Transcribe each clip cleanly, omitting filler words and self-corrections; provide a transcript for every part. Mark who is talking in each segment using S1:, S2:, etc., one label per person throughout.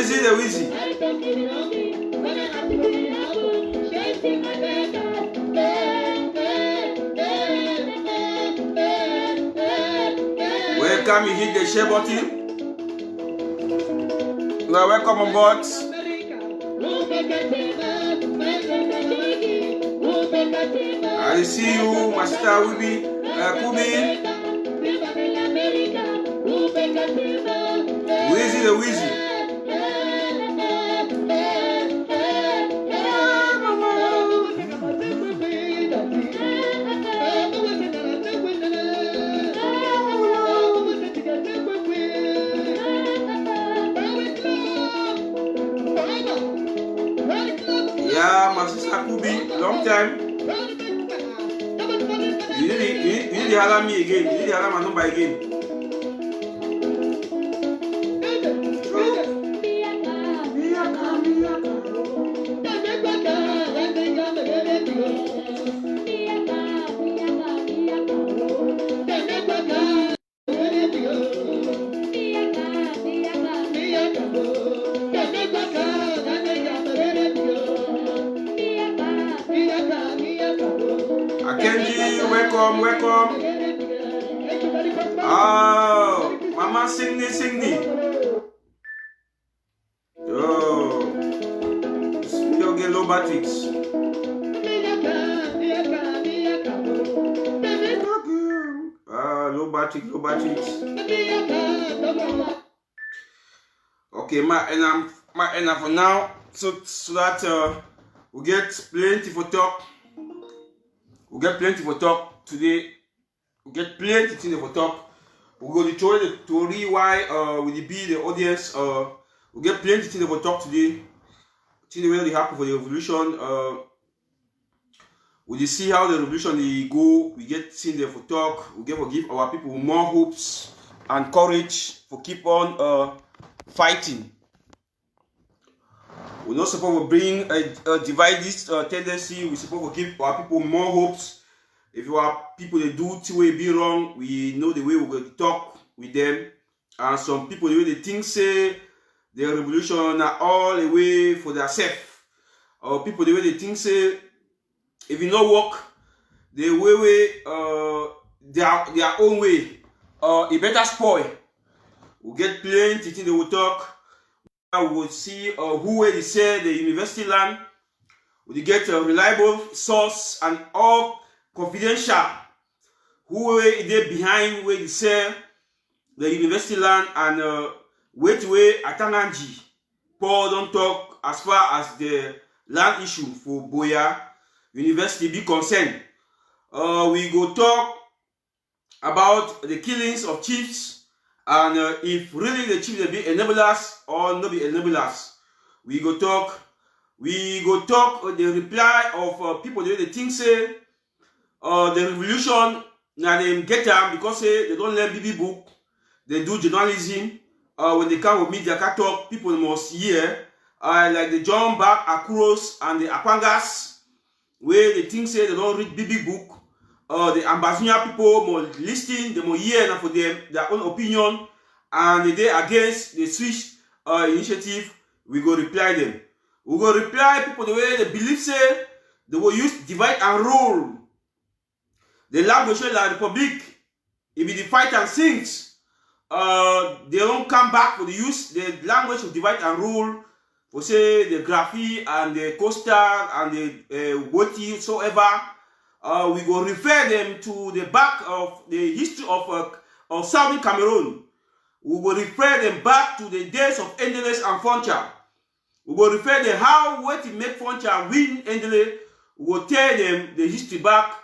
S1: Wheezy the Wheezy. Welcome, you hit the share button. You are welcome on board. I see you, my sister Kubi. Wheezy the Wheezy. Yeah, my sister Kubi, long time. You need to holler me again. You need to holler my number again. Akenji, welcome. Oh, Mama Singni. Oh, still get low batteries. Low batteries. Okay, my enough for now. So that we get plenty for talk. We get plenty for talk today. We get plenty things for talk. We go to tell the story why will it be the audience. We get plenty things for talk today. Things really happen for the revolution. We see how the revolution will go. We get things there for talk. We get to give our people more hopes and courage for keep on fighting. We're not supposed to bring a divide this tendency. We're supposed to give our people more hopes. If you are people that do the way be wrong, we know the way we're going to talk with them. And some people, the way they think say the revolution are all the way for themselves. Or people, the way they think say if you not work the way their own way, it better spoil. We'll get plenty things they will talk. We will see who will they say the university land. We get a reliable source and all confidential. Who will they behind where they say the university land and wait Atananji. Paul don't talk as far as the land issue for Boya University be concerned. We go talk about the killings of chiefs. And if really the chiefs will be enablers or not be enablers, we go talk the reply of people the way they think say the revolution now they get them because say they don't learn BB book, they do journalism. When they come with media can talk, people must hear like the John Back Akuros and the Akwangas, where they think say they don't read BB book. The Ambazonian people must listen, they must hear for them their own opinion, and the day against the switch initiative, we go reply them. We go reply people the way they believe say they will use divide and rule. The language of the Republic, if it fight and sings, they don't come back for the use the language of divide and rule for say the Graphy and the Coastal and the whatsoever. We go refer them to the back of the history of Southern Cameroon. We will refer them back to the days of Endless and Foncha. We will refer them how what to make Foncha win Endless. We will tell them the history back.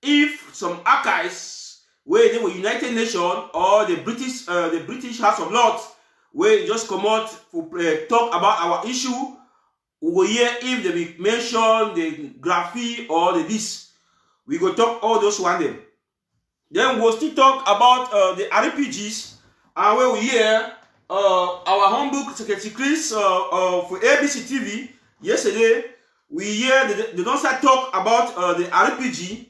S1: If some archives where they were United Nations or the British House of Lords where just come out to talk about our issue, we will hear if they will mention the Graphy or the this. We go talk all those one day. Then we'll still talk about the RPGs, and where we hear our humble Secretary Chris for ABC TV yesterday. We hear they don't start talk about the RPG.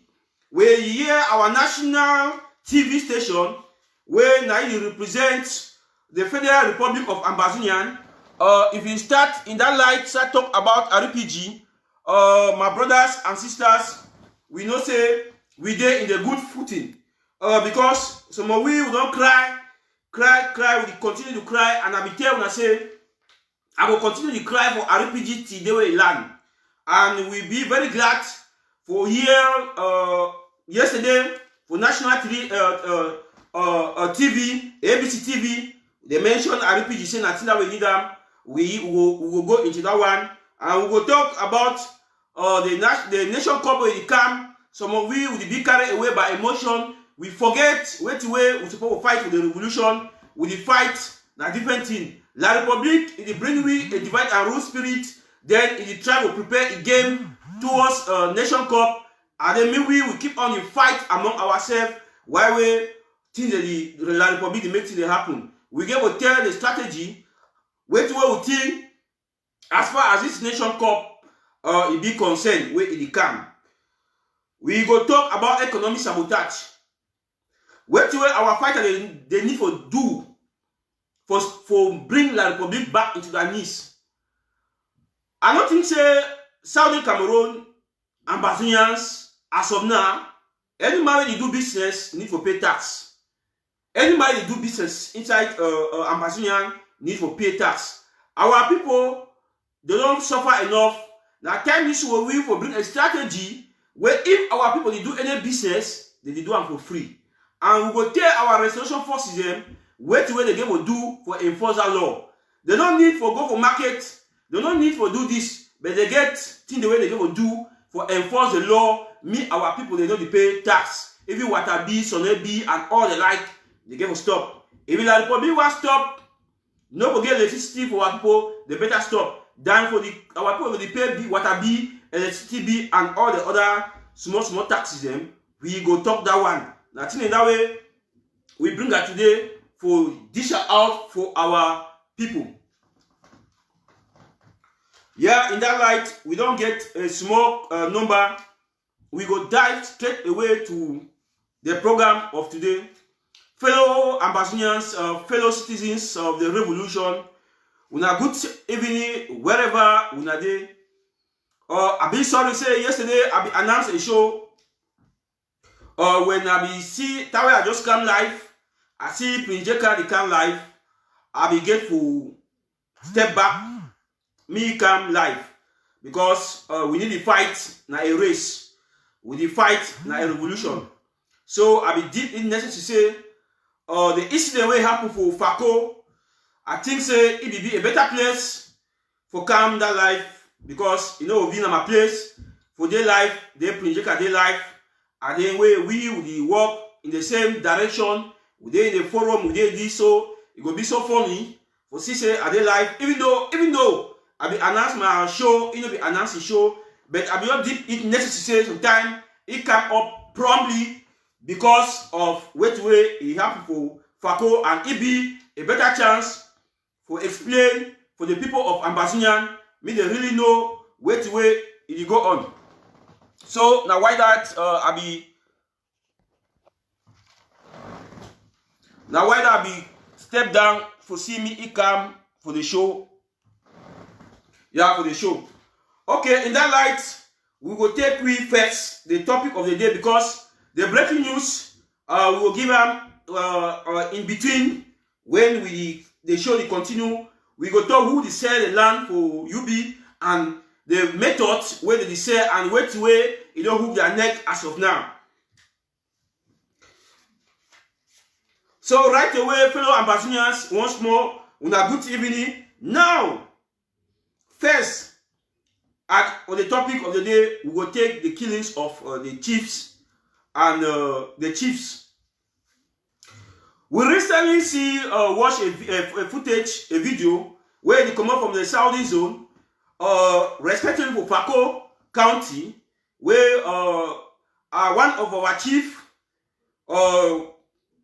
S1: Where you hear our national TV station, where now you represent the Federal Republic of Ambazonian, If you start in that light, start talk about RPG, my brothers and sisters, we know say we dey in the good footing. Because some of we don't cry, we continue to cry, and I be tell una say I will continue to cry for RPG till they will land. And we be very glad for here yesterday for National TV, ABC TV, they mentioned RPG saying that we need them. We will go into that one, and we will talk about the nation cup where it come. Some of we will be carried away by emotion. We forget which way we supposed to fight for the revolution. We the fight na different thing. La Republic it bring we a divide and rule spirit. Then it try to prepare a game towards nation cup, and then we will keep on in fight among ourselves while we think that the La Republic make things happen. We get to tell the strategy which way we think as far as this nation cup it be concerned where it come. We go talk about economic sabotage. Which way our fighters they need to do for bring La Republic back into their knees. I don't think say Southern Cameroon Ambazonians as of now, anybody they do business need to pay tax. Anybody they do business inside Ambazonian need to pay tax. Our people they don't suffer enough. Now time this will we for bring a strategy where if our people they do any business, they do them for free. And we will tell our restoration forces them what they get will do for enforce that law. They don't need for go for market, they don't need for do this, but they get thing the way they get will do for enforce the law. Me, our people, they don't pay tax. Even water B, sonnet B, and all the like, they get will stop. If the Republic will stop, no forget electricity for our people, they better stop. Then for our people they pay B, water B, electricity B, and all the other small taxes them, we go talk that one. Now in that way, we bring that today for dish out for our people. Yeah, in that light, we don't get a small number. We go dive straight away to the program of today. Fellow Ambazonians, fellow citizens of the revolution, una good evening wherever una dey. I be sorry to say yesterday I be announced a show. When I be see that way I just come live, I see Prince Jeka they come live. I be get to step back, me come live because we need to fight na a race, we need to fight na a revolution. So I be deep in necessary to say the incident wey happen for Fako, I think say it be a better place for come that life because you know we in my place for their life, they Prince Jeka their life. And then we will work in the same direction. We dey in the forum, we dey this, so it will be so funny for see say at their life. Even though I be announce my show, it no be announce the show, but I be not deep it necessary sometimes it come up promptly because of which way it happen for Fako, and it be a better chance for explain for the people of Ambazonian, me they really know which way it go on. So now why that I be step down for see me it come for the show. Yeah, for the show. Okay, in that light, we will take first the topic of the day because the breaking news we will give them in between when the show will continue. We go talk who they sell the land for UB and the methods where they sell and which way you don't hook their neck as of now. So right away, fellow Ambazonians, once more, una good evening. Now, first, on the topic of the day, we will take the killings of the chiefs and the chiefs. We recently watch a footage, a video where they come up from the Saudi zone, respectively for Fako County, where one of our chief,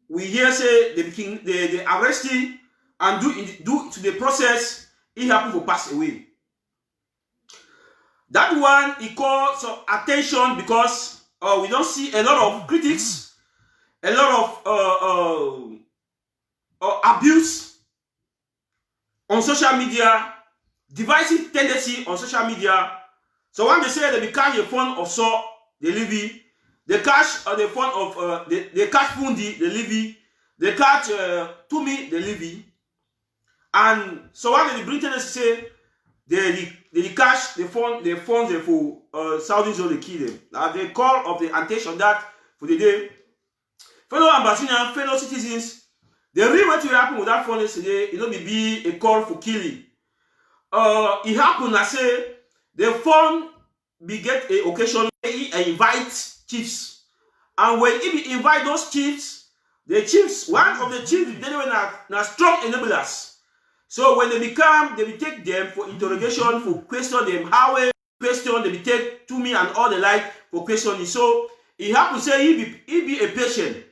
S1: we hear say they arresting and do to the process, it happened to pass away. That one it called some attention because we don't see a lot of critics, a lot of abuse on social media, divisive tendency on social media. So when they say they catch the phone of Saw, they leave it. They catch the phone of they catch Fundi, they leave it. They catch Tumi, they leave it. And so when they bring tendency say they catch the phone, the phones for Saudi zone, they kill them. Now they call of the attention that for the day. Fellow ambassadors, fellow citizens, the real what will happen with that phone yesterday, it will be a call for killing. It happened, I say, the phone be get a occasion he invite chiefs. And when he invite those chiefs, the chiefs, one of the chiefs, they are strong enablers. So when they will take them for interrogation, for question them, how a question, they will take to me and all the like for questioning. So it happened to say he be a patient.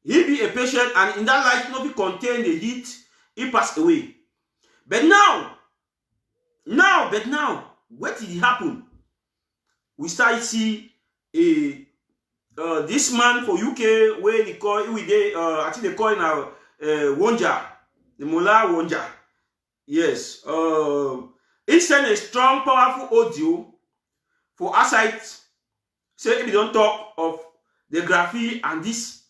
S1: He be a patient, and in that life, not be contain the heat, he passed away. But now, what did happen? We start see a this man for UK where they call I think they call now Wonja, the Mullah Wonja. Yes, he sent a strong, powerful audio for our site. Say if we don't talk of the graphy and this.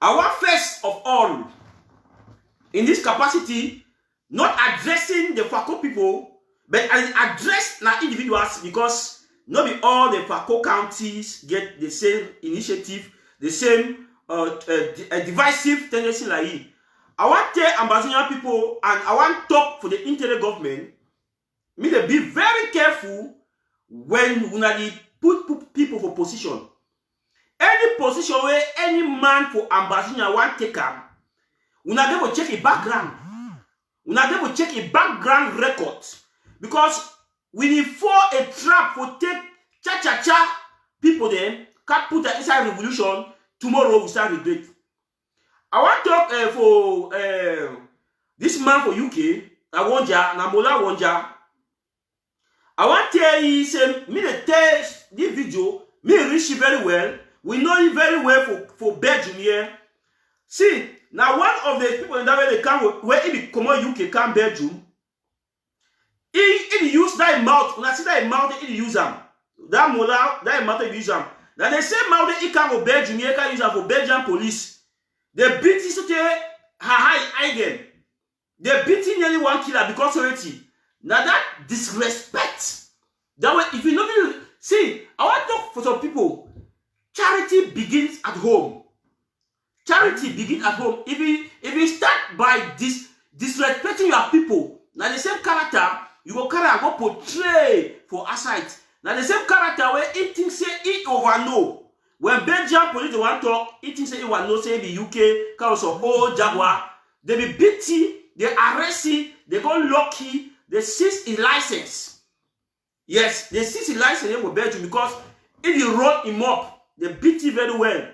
S1: Our first of all, in this capacity, not addressing the FACO people, but address the individuals, because not be all the FACO counties get the same initiative, the same divisive tendency like it. I want to tell Ambazonian people, and I want to talk for the interior government, me to be very careful when we put people for position. Any position where any man for ambassador want take him, we not going to check a background. We not going to check a background record, because we need for a trap for take cha people then can't put that inside revolution. Tomorrow we start regret. I want to talk for this man for UK, Wonja, Namola Wonja. I want to tell you, say me the test this video, me reach you very well. We know you very well for Belgium here. See, now one of the people in that way they come where he come UK come Belgium. He use that mouth. When I see that mouth, he use them. That mola, that mouth he use them. Now the same mouth he come for Belgium, he can use them for Belgian police. They beat his high again. They beat nearly 1 killer because of it. Now that disrespect. That way, if you know, see, I want to talk for some people. Charity begins at home. Charity begins at home. If you start by disrespecting your people, now the same character you go carry and go portray for outside. Now the same character where he thinks say he overknow. When Belgian police want to talk, he thinks say he will know say the UK council old Jaguar. They be beating, they arrest him, they go lucky, they seize his license. Yes, they seize his license for Belgium because if you roll him up. They beat it very well.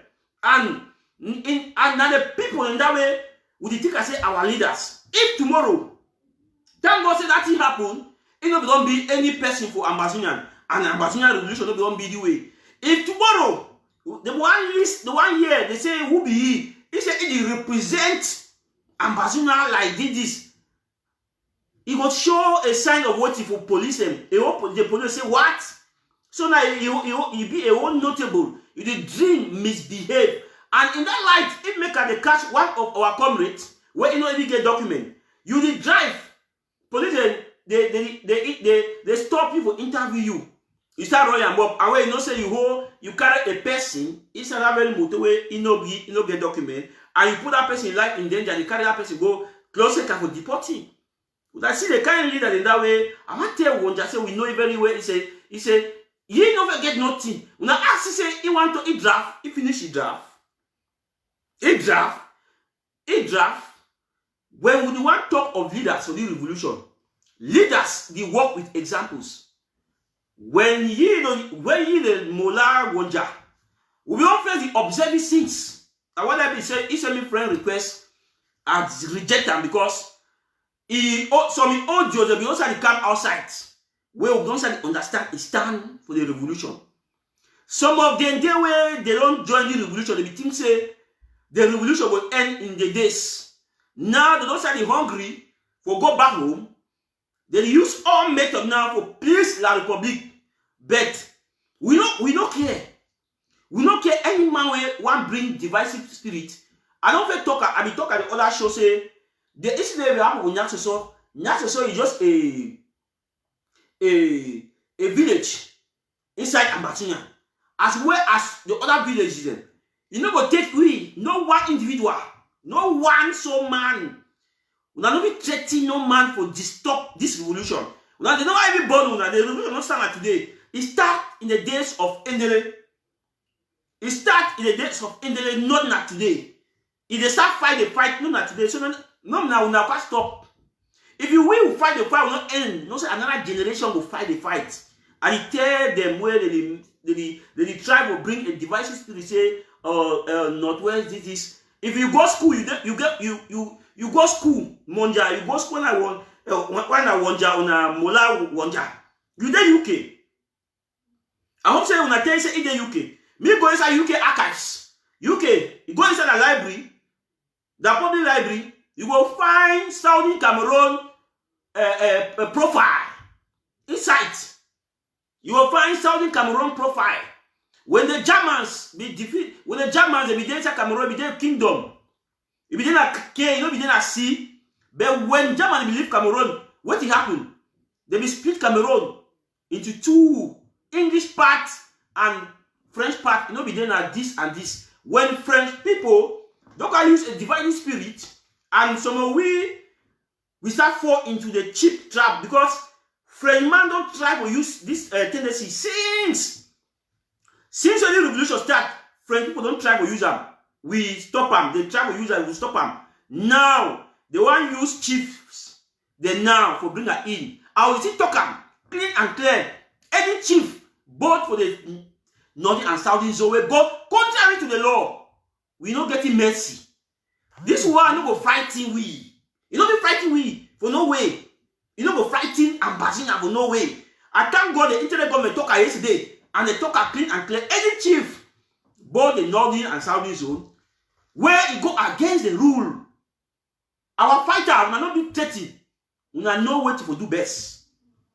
S1: And now the people in that way would think I say our leaders. If tomorrow, thank God say that thing happen, it don't be any person for Ambazonian. And Ambazonian revolution don't be the way. If tomorrow, the one year, they say who be he? He said it represent Ambazonian like this. He will show a sign of what if for police them. The police say what? So now you be a one notable. You did dream misbehave, and in that light, it make they catch one of our comrades where you know if you get document. You did drive. Police they stop you for interview you. You start rolling up, and when you know say you carry a person inside that very motor where you know get document, and you put that person life in danger, and you carry that person go closer for deporting. I see the kind of leader in that way. I want to tell one just say we know it very well. He said. He never get nothing. When I ask him say he want to draft, he finish he draft. He draft. When we want to talk of leaders for the revolution, leaders they work with examples. When the Mullah Wonja, we often observe things. And what I be say, he send me friend request and reject them because some audio they be also come outside. We don't understand the stand for the revolution. Some of them, they don't join the revolution. They think say the revolution will end in the days. Now they don't say they're hungry. for go back home. They use all method now for please La Republic. But we don't care. We don't care any man where one bring divisive spirit. I don't feel talk. I be talk at the other show say the issue they happen with Nyasoso. Nyasoso is just a village inside Ambatinia, as well as the other villages. You know, go take we no one individual, no one so man. We are not be threatening no man for stop this revolution. Now they know every born una the revolution not start like today. It start in the days of Endele. It start in the days of Endele, not like today. If they start fight the fight, not like today. So no now we never stop. If you will fight the fight, will not end. No say another generation will fight the fight. And it tell them where the tribe will bring a divisive spirit. Say Northwest this. If you go school, you go school, Monja, you go school when I wonja on a mola wonja. You there UK. I hope say when I tell you say in the UK. Me go inside UK archives. UK, you go inside the library, the public library, you will find Saudi Cameroon profile inside. You will find Saudi Cameroon profile. When the Germans be defeat, when the Germans they be there Cameroon, be there kingdom. It be there K, you know, be there C. But when Germans leave Cameroon, what will happen? They be split Cameroon into two, English part and French part. You know, be there this and this. When French people don't can use a divine spirit, and some of we start fall into the cheap trap because French man don't try to use this tendency since the revolution start. French people don't try to use them. We stop them. They try to use them. We stop them. Now they want to use chiefs. They now for bring her in. I will still talk them clean and clear. Any chief, both for the northern and southern zone, but contrary to the law, we not getting mercy. This one no go fighting we. You know be fighting we for no way. You know go fighting Ambatinia for no way. I thank God the internet government talk yesterday and they talk clean and clear. Any chief, both the northern and southern zone, where it go against the rule, our fighter will not be threatened. We not know what to do best.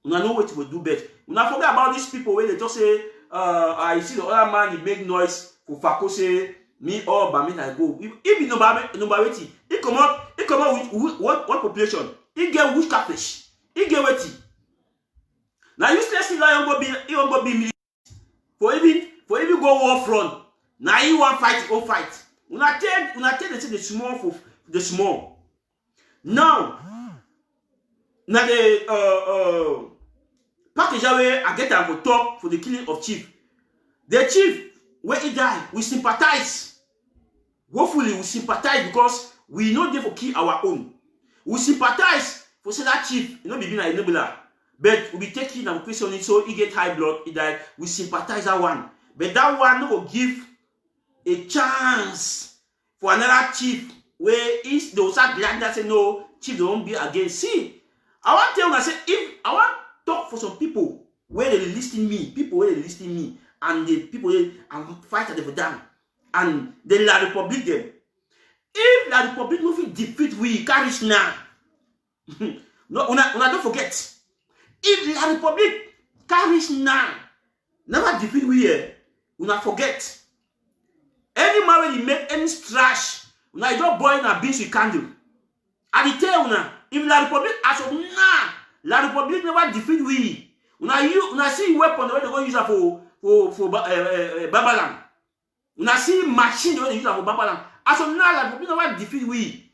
S1: We not know what to do best. We not forget about these people where they just say, I see the other man he make noise for Fakose. Me or Bami I go. If be number 80, he come out with what population? He get which catfish? He get wetty. Now useless thing like he won't go be for even go war front. Now he want fight, go fight. Una tell the small for the small. Now the package away I get them for talk for the killing of chief. The chief when he die, we sympathize. Hopefully, we sympathize because we know they for kill our own. We sympathize for say that chief, you know, be being a enabler. But we be taking and question it so he get high blood, he die. We sympathize that one. But that one no will give a chance for another chief where if those are behind that say no, chief don't be against. See, I want to tell you, I say, if I want to talk for some people where they listing me, and the people and fight for them, and the La Republic them. If La Republic no fit defeat we carry now, no, una don't forget. If La Republic carry now, never defeat we here, una forget. Any man when you make any trash, una you don't boil na beans with candle. And tell una, if La Republic as of now, La Republic never defeat we. Una see weapon the way they go use it for Babaland. Una see machine the way they use it for Babaland. As of now, La Republic never defeat we.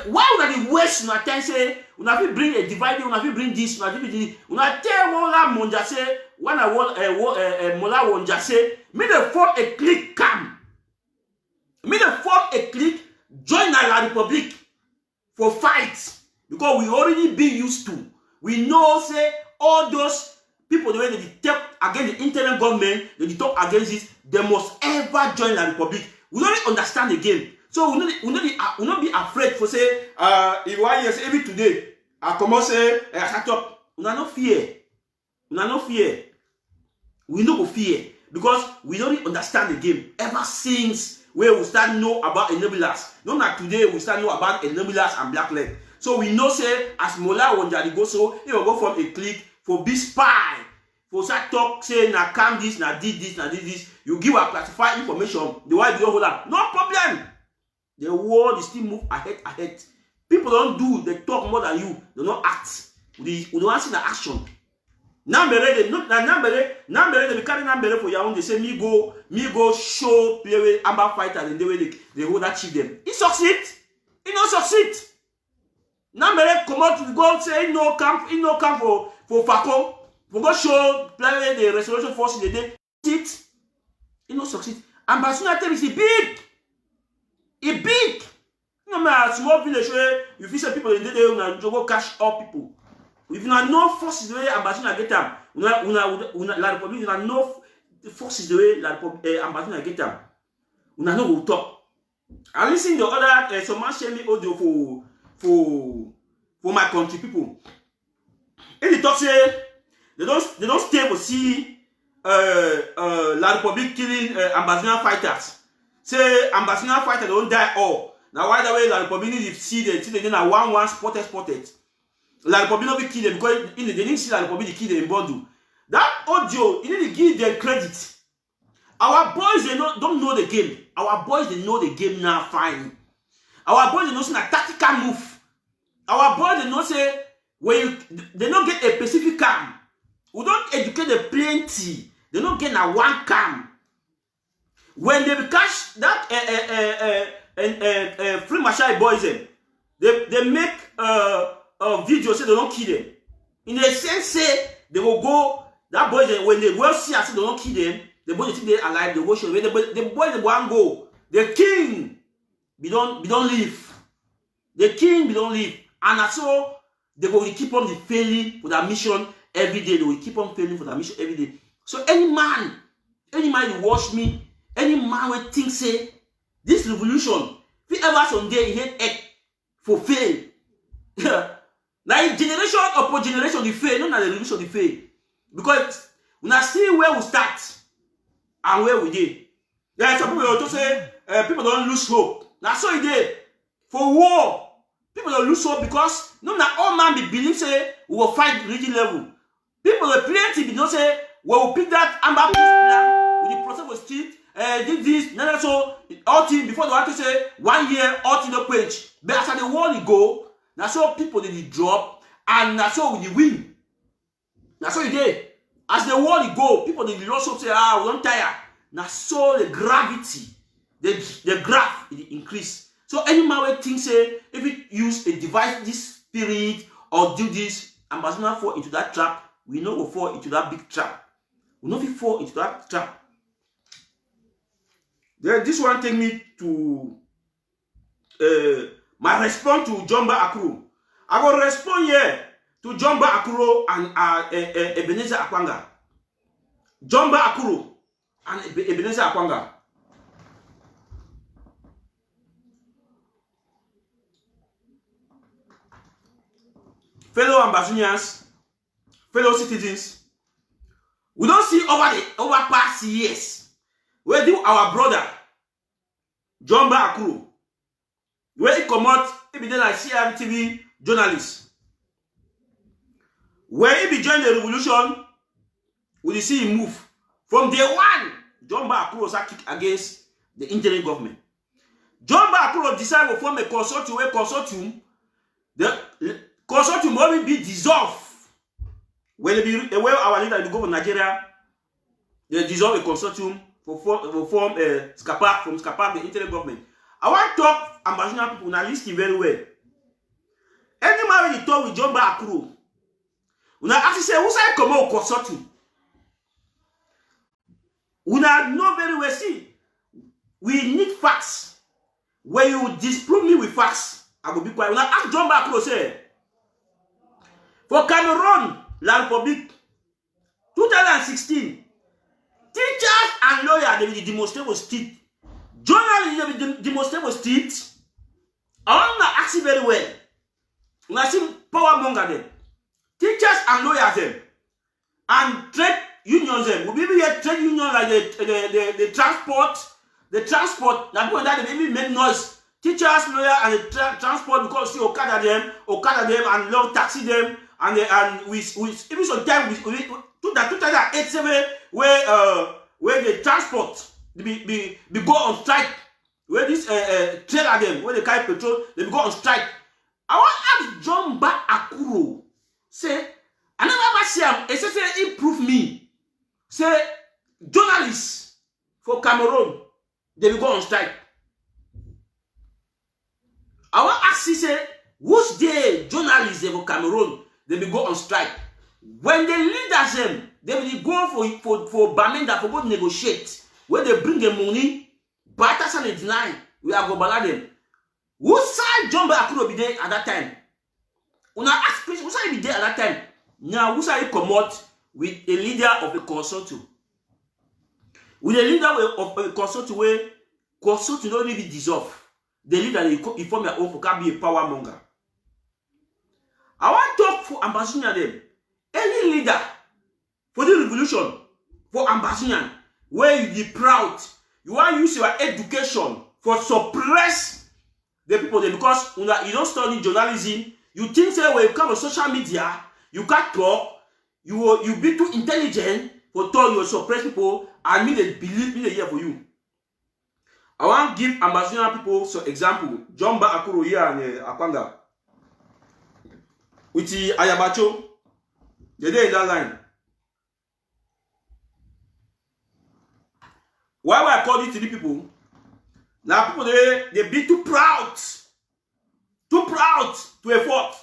S1: Why would they waste una time say una fit bring a dividing, una fit bring this, una fit this. Una tell Mola Monja say when I want Mola Monja say me the form a click come. Me the form a click join La Republic for fights because we already been used to. We know say all those people the way they talk against the internal government, they talk against it, they must ever join La Republic. We don't understand the game. So we not be afraid for say if one year say every today I come out say I shut up. We not fear. We not fear. We no go fear because we don't understand the game. Ever since where we start know about enablers. Not like today we start know about enablers and black leg. So we know say as Mola Wonjali go so, he will go from a clique for be spy. For start talk say na calm this, na did this, na did this. You give a classified information. The why you don't hold up. No problem. The world is still move ahead. People don't do, they talk more than you. They don't act. We don't see the action. Nambere, they be carry Nambere for your own. They say me go show play with Amber Fighter and the way they hold that chief them. He succeed. He not succeed. Nambere come out to go say he no camp for Fako. For go show play with the restoration force in the day. It. He not succeed. Ambassador tell me he big. He big. No matter small village where you feel say people in the day you go cash up people. If you know forces the way ambassador get them, la Republique, you know forces the way la ambassador get them. You know go talk. I listen to other some man share me audio for my country people. And they talk say they don't stay for see la Republique killing ambassador fighters. Say ambassador fighters don't die all. Now why the way la Republique need to see them till they na 1-1 spotted. La Republique not be kill them because they didn't see La Republique kill them in bundle. That audio, you need to give them credit. Our boys they don't know the game. Our boys they know the game now fine. Our boys they know say a tactical move. Our boys they know say when they don't get a specific cam. We don't educate the plenty. They don't get a one cam. When they catch that free Mashai boys they make video say they don't kill them. In a sense, say they will go. That boys when they will see us, say they don't kill them. The boys think they're alive. They go show. The boys they won't go. The king, we don't leave. The king, we don't leave. And so they will keep on failing for that mission every day. They will keep on failing for that mission every day. So any man who watch me, any man will think say this revolution, if ever someday he hate for fail. Like generation upon generation the fail, not the revolution the fail. Because we not see where we start and where we did. There are some people also say people don't lose hope. Now so it did. For war, people don't lose hope because no matter all man be believe say we will fight region level. People will plenty be don't say we will pick that Amber Peace plan with the process was street, did this, now so all team before they want to say 1 year, all team no page. But after the war you go. Now so people they drop and now so we win. Now so you did. As the world go, people they lost hope say we don't tire. Now so the gravity, the graph it increase. So any man will think say if we use a device this spirit or do this, ambassador fall into that trap, we know we fall into that big trap. We know we fall into that trap. Then this one take me to my response to Jumba Akuro. I will respond here to Jumba Akuro and Ebenezer Akwanga. Jumba Akuro and Ebenezer Akwanga. Fellow ambassadors, fellow citizens, we don't see over past years where do our brother Jumba Akuro where he come out, he be like CRTV journalist. Where he be join the revolution, we see him move. From day one, Jumba Akuro was kick against the interim government. Jumba Akuro decided to form a consortium. The consortium will be dissolved. When our leader will go to Nigeria, they dissolve a consortium for form SCAPAC, from SCAPAC, the interim government. I want to talk ambassador people now listen very well. Any man when you talk with Jumba Akuro, we now actually say who's I come out consortium. We now know very well. See, we need facts. When you disprove me with facts, I will be quiet. We now ask Jumba Akuro say for Cameroon, La Republique, 2016, teachers and lawyers they will demonstrate with street. Journalists they will demonstrate with street. I want to ask you very well. We have seen power monger them, teachers and lawyers them, and trade unions them. We maybe get trade unions like the transport. The transport that people that they maybe make noise. teachers, lawyer, and the transport, because see Okada them, and love taxi them, and we even sometimes we 2008 where the transport be go on strike, where this trailer them, where they carry petrol, they go on strike. I want to ask John Mbah Akuro, say, I never see him, essentially improve me. Say, journalists for Cameroon, they will go on strike. I want to ask you, say, which day journalists for Cameroon, they will go on strike? When the leaders them, they will go for Bamenda for go negotiate. When they bring the money, Batas and deny, we are going to ballad them. Who side John Mbah Akuro be there at that time? Una ask question, who side be there at that time? Now, who side come out with a leader of a consortium? With a leader of a consortium where consortium don't really dissolve. The leader, he form your own for can be a power monger. I want to talk for Ambassador them. Any leader for the revolution, for Ambassador, where you be proud, you want to use your education for suppress the people there, because you don't study journalism. You think say when you come on social media, you can't talk, you be too intelligent for talk, you suppress people, and me they believe me they hear for you. I want to give Ambassador people some example. John Mbah Akuro here and Akwanga. With the Ayabacho, they dey in that line. Why I call these three people? Now people they be too proud to effort.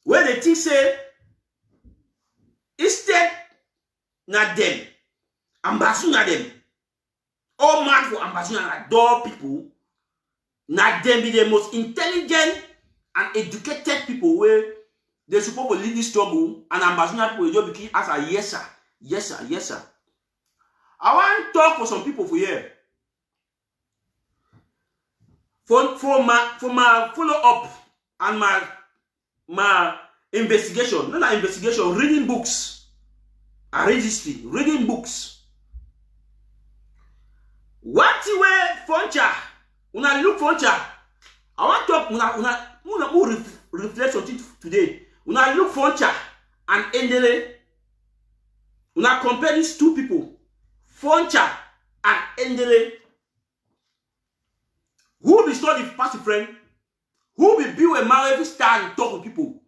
S1: Where they think say instead not them, Ambassador them. All man for Ambassador like door people, not them be the most intelligent and educated people where they supposed to lead this struggle, and Ambassador people just begin as a yes sir, yes sir, yes sir. I want to talk for some people for here. For my follow up and my investigation, not investigation, reading books. I read history, reading books. What way Foncha? When I look Foncha, I want to talk reflect on it today. When I look Foncha and Endele, when I compare these two people, Foncha and Endele, who be study past friend, who be build a man every style and talk with people.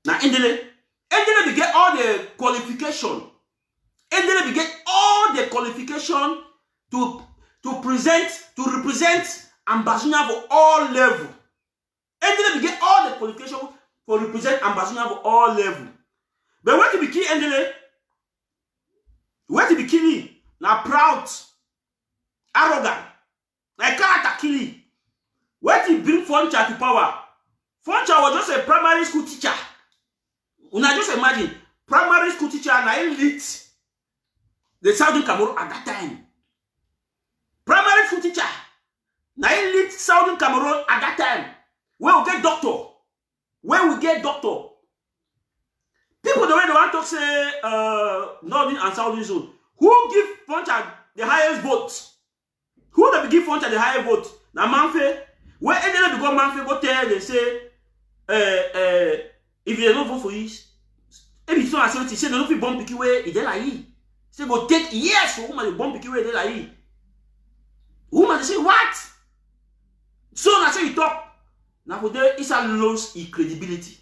S1: Now Endele be get all the qualification. Endele be get all the qualification to represent Ambassador for all level. Endele be get all the qualification for represent Ambassador for all level. But when to be key Endele, when to be killing, now proud, arrogant, like character killing. When to bring Foncha to power, Foncha was just a primary school teacher. Una just imagine, primary school teacher and I lead the Southern Cameroon at that time. Primary school teacher, now I lead Southern Cameroon at that time. Where we get doctor, people the way they want to say Northern and Southern zone. Who give Foncha the highest vote? Who they give Foncha the highest vote? Now Manfe, where any become Manfe go tell they say if they don't vote for this, if so as say they don't fit bomb picky way they like say go take years for woman the bomb picky way they like. Woman they say what? So I say you talk. Now for there is a loss in credibility.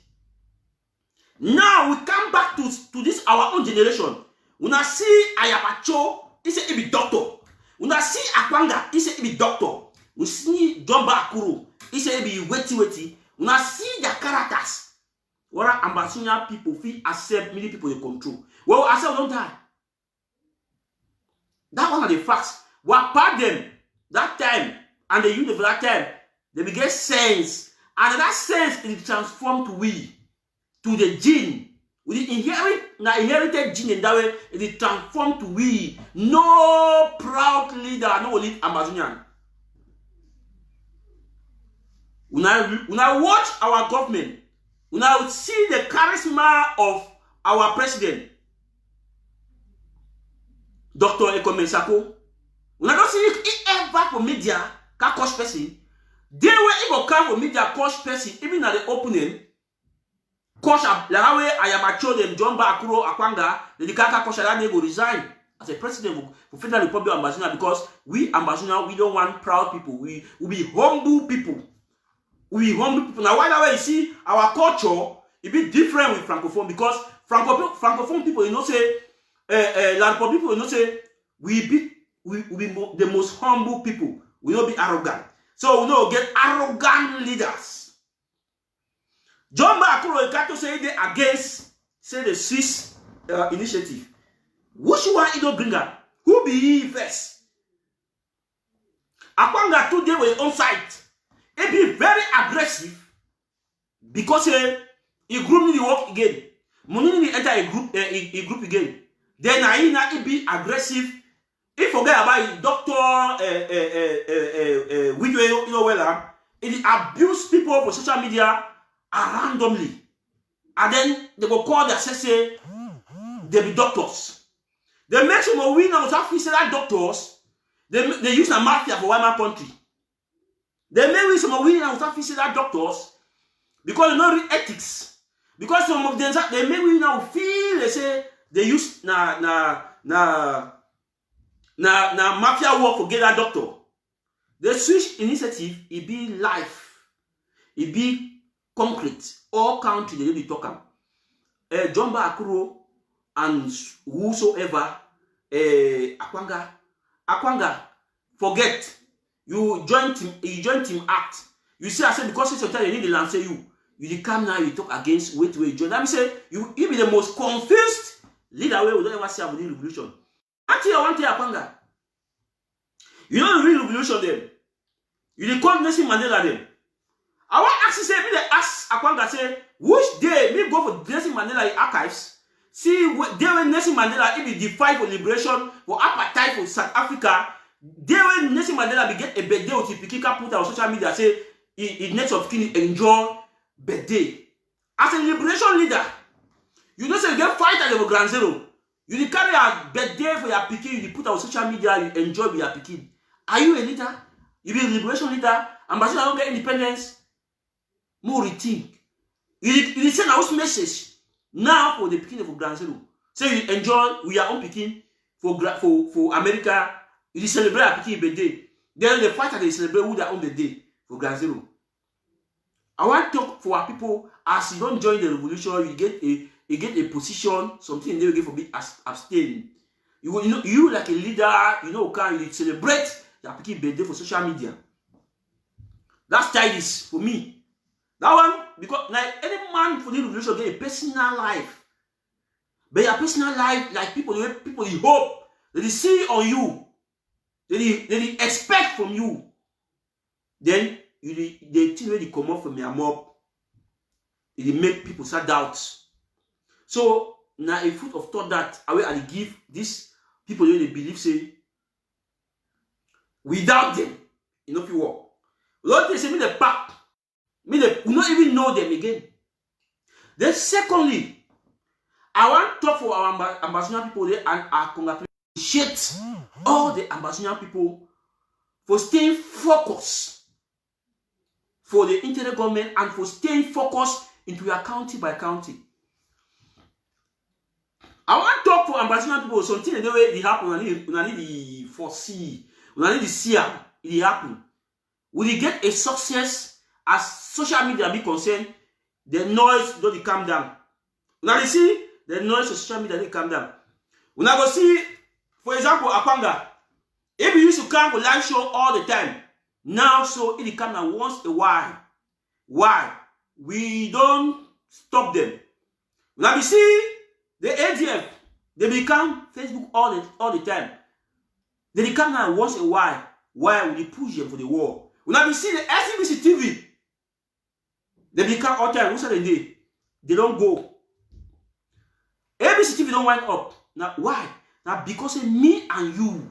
S1: Now we come back to this our own generation. When I see Ayabacho, he say he be doctor. When I see Akwanga, he say he be doctor. We see John Mbah Akuro, he say he be wetty. When I see their characters, what Ambassador people feel accept many people they control. Well, accept don't die. That one of the facts. What part them that time and the youth of that time, they begin sense, and that sense is transformed to the gene. We inherited gene in that way, it is transformed to we. No proud leader, no lead Amazonian. When I watch our government, when I see the charisma of our president, Dr. Ekome Sako, when I don't see it ever for media, can cost person, They were able to come for media coach person, even at the opening. Coach, like how I am mature them, John Bakuro, Akwanga, the Kaka Coach, they will resign as a president for Federal Republic of Ambassador, because we ambassador, we don't want proud people. We be humble people. We humble people. Now, why that way you see our culture, it be different with Francophone, because Francophone people, you know, say, La Republic people, you know, say, we be the most humble people. We don't be arrogant. So we don't get arrogant leaders. John Bakuro Ekato say they against, say, the Swiss initiative. Which one you don't bring up? Who be he first? Akwanga today were on site. He be very aggressive because he group need to work again. Money need to enter a group again. Then he be aggressive. He forget about his doctor video, you know, he abuse people for social media randomly. And then they go call their say they be doctors. They make some we now have that doctors. They use a mafia for one country. They make some we now have that doctors because they know the ethics. Because some of them they make we now feel they say they use na mafia work for get that doctor. The Swiss initiative, it be life, it be concrete. All country they be talking. John Bakuro and whosoever, Akwanga, forget. You join team act. You see, I said because sometimes they need to answer you. You come now, you talk against wait join. Let me say you be the most confused leader we don't ever see about the revolution. Until I want to Akwanga. You know the real revolution them. You call Nelson Mandela them. I want to ask you say, me they ask Akwanga say, which day me go for Nelson Mandela archives? See, day when Nelson Mandela he be defied for liberation, for apartheid for South Africa. Day when Nelson Mandela be get a birthday with Pikika put on social media say he next of kin enjoy birthday. As a liberation leader, you know say you get fight at the Grand Zero. You carry a birthday for your pikin, you put on social media, you enjoy with your pikin. Are you a leader? You be a liberation leader? Ambassador don't get independence? More rethink. You send a house message now for the pikin for Grand Zero. Say you enjoy with your own pikin for America. You celebrate a pikin birthday. Then the fight that they celebrate with their own birthday for Grand Zero. I want to talk for our people as you don't join the revolution, you get a position, something they will get for be abstain. You like a leader, you celebrate your pikin birthday for social media. That's childish for me. That one, because like any man for the revolution get a personal life. But your personal life, like people you hope that they see on you, they expect from you. Then they think when they come up from your mob, they make people start doubts. So now a foot of thought that I will give these people they believe say without them, if you work. Lord, they say me the pack. We not even know them again. Then secondly, I want to talk for our ambassador people there and I congratulate all the ambassador people for staying focused for the internal government and for staying focused into your county by county. I want to talk for ambassador people something the way it happen. I need to foresee. I need to see it happen. Will you get a success? As social media be concerned, the noise don't calm down. Now you see the noise of social media don't calm down. When I go see, for example, Akwanga, if you used to come for live show all the time, now so it come down once a while. Why? We don't stop them. Now you see the ADF, they become Facebook all the time. They become now once a while. Why would they push them for the war? When you see the SBC TV, they become all time. What's the day? They don't go. ABC TV don't wind up. Now why? Now because me and you,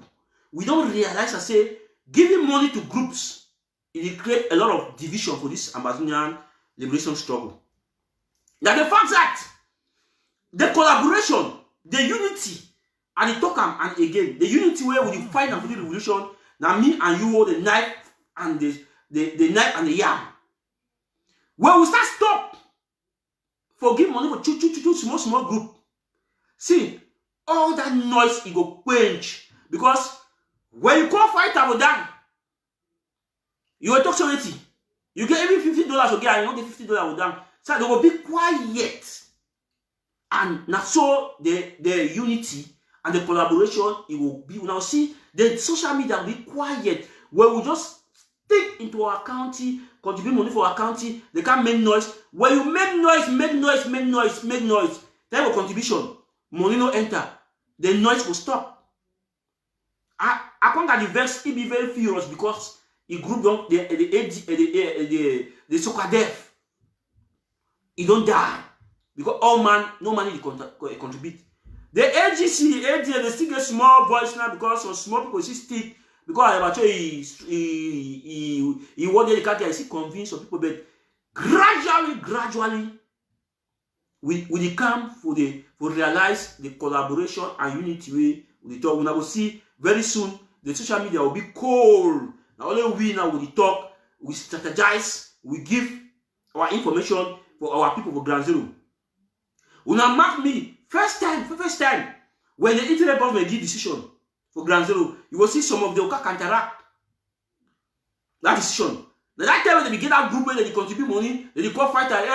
S1: we don't realize that say giving money to groups, it create a lot of division for this Amazonian liberation struggle. Now the fact that the collaboration, the unity, and the talk and again, the unity where we fight for the revolution. Now me and you hold the knife and the the knife and the yam. When we stop for give money for two small group, see, all that noise it go quench. Because when you call fight Abodan, you will talk something. You get even $50 again, and you don't get $50 down. So they will be quiet. And now so the unity and the collaboration, it will be. Now see, the social media will be quiet. Where we just stick into our county, contribute money for our county, they can't make noise. When you make noise, type of contribution, money no enter, the noise will stop. I can't get the verse, it be very furious because he group down the soccer death. He don't die. Because all man, no money contribute. The AGC, they still get small voice now because some small people see stick. Because he wanted the country, I see convince some people, but gradually, we come for realize the collaboration and unity way we talk. We will see very soon the social media will be cold. Now only we now will talk, we strategize, we give our information for our people for Ground Zero. We now mark me first time when the internet government give decision for Ground Zero, you will see some of the Oka counteract that decision. Now that time when they begin that group where they contribute money, they call fighter,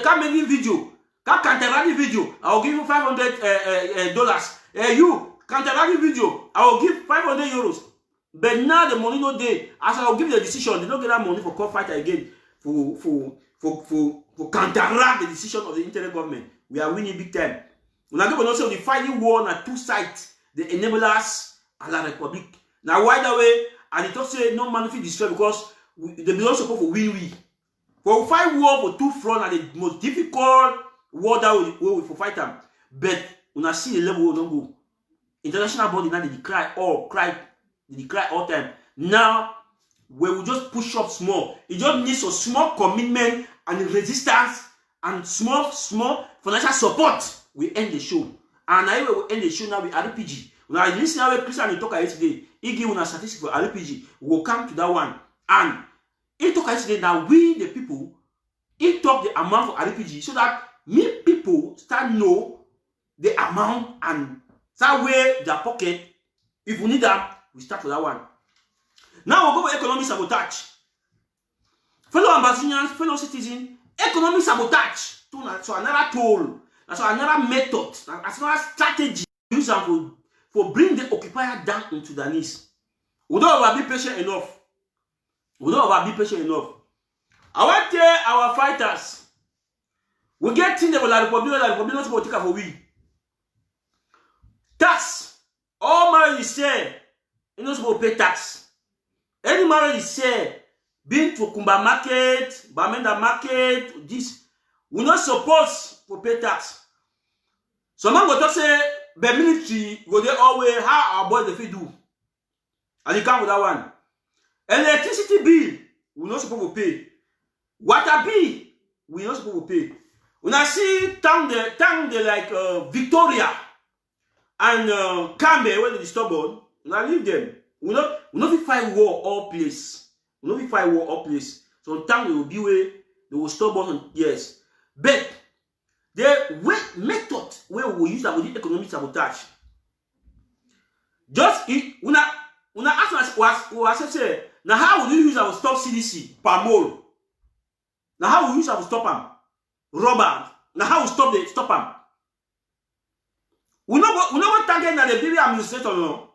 S1: come make video, come counteract the video, I will give you $500. You counteract the video, I will give €500. But now the money no day. As I will give the decision, they don't get that money for call fighter again for counteract the decision of the internet government. We are winning big time. When I go also the fighting war on two sides, the enablers and the republic. Now why that way? And it also say no man fit destroy because they belong supposed to win. For fight war for two fronts are the most difficult war that we for fight them. But when I see the level we don't go, international body now they cry all time. Now we will just push up small. It just needs a small commitment and resistance and small financial support. We end the show. And I will end the show now with RPG. When I listen to Christian will talk yesterday, he give us a statistic for RPG. We will come to that one. And he talk yesterday that we the people, he talk the amount for RPG so that me people start know the amount and start weigh their pocket. If we need that, we start for that one. Now we'll go for economic sabotage. Fellow ambassadors, fellow citizens, economic sabotage. So another tool. That's another method. That's another strategy. Use them for bring the occupier down into their knees. We don't ever be patient enough. I want to tell our fighters. We get things about the Republic not supposed to take for we. Tax. All marriage is said. You're not supposed to pay tax. Any marriage is said. Being to Kumba market, Bamenda market, this. We're not supposed to pay tax. Someone will talk say, the military go there always how our boy the fee do. And you come with that one. Electricity bill, we're not supposed to pay. Water bill, we're not supposed to pay. When I see town the like Victoria and Cambe where they stubborn, when I leave them, we not fight war all place. We not fight war all place. Sometimes they will be where they will stubborn, yes. But the method where we use that with the economic sabotage. Just when I ask what say, now how will you use our stop CDC per mole? Now how will you use our stop them? Rubber. Now how will stop them? We not target that the BB administrator, no.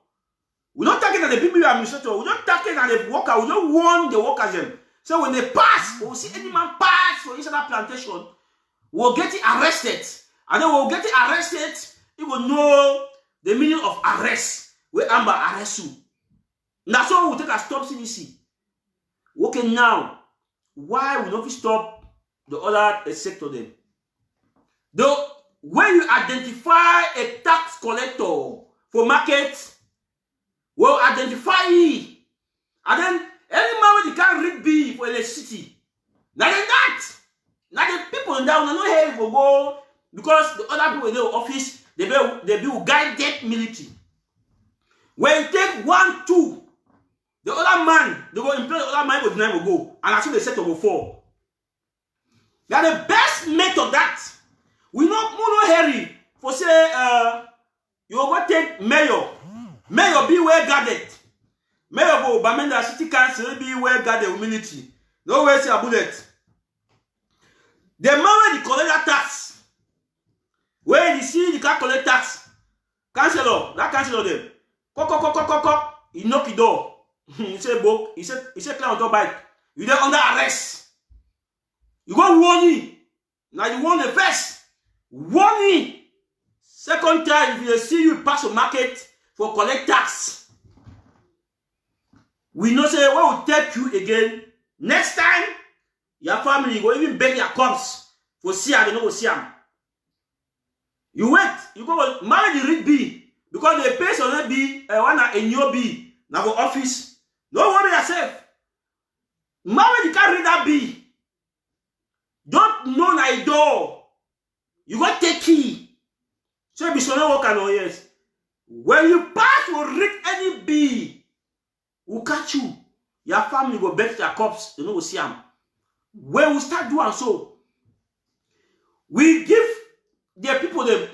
S1: We not target that the BB administrator. We not target that the worker. We don't want the workers them. So when they pass, we will see any man pass for each other plantation. We'll get it arrested. And then we'll get it arrested. He will know the meaning of arrest. We Amber arrest you. That's why we'll take a stop CDC. Okay, now, why will not stop the other sector then? Though, when you identify a tax collector for market, we'll identify it. And then, any man with the can't read B for electricity. Now then that. Now the people down are not here for go because the other people in the office they be guided military. When you take 1, 2, The other man, they go employ the other man, go deny will go. And as soon they set to go fall. They are the best method that. We no hurry for say you overtake mayor. Mayor be well guarded. Mayor go Bamenda City Council be well guarded with military. No way see a bullet. The man when he collect that tax, when he see the car collect tax, councillor, that councillor them, he knock the door. He say, "Book." He said, "Clear on top bike. You there under arrest. You go warning. Now you warn the first warning. Second time, if they see you pass the market for collect tax, we know say we will take you again. Next time, your family will even beg your cops for see how they know see them. You wait, you go marry the rich B because they pay on B, one a new B, now for office. Don't worry yourself. Marry the carry that B. Don't know na door. You got take key. So be so no work no yes. When you pass or reach any B, who catch you, your family go beg their cops, they know see them. When we start doing so, we give the people them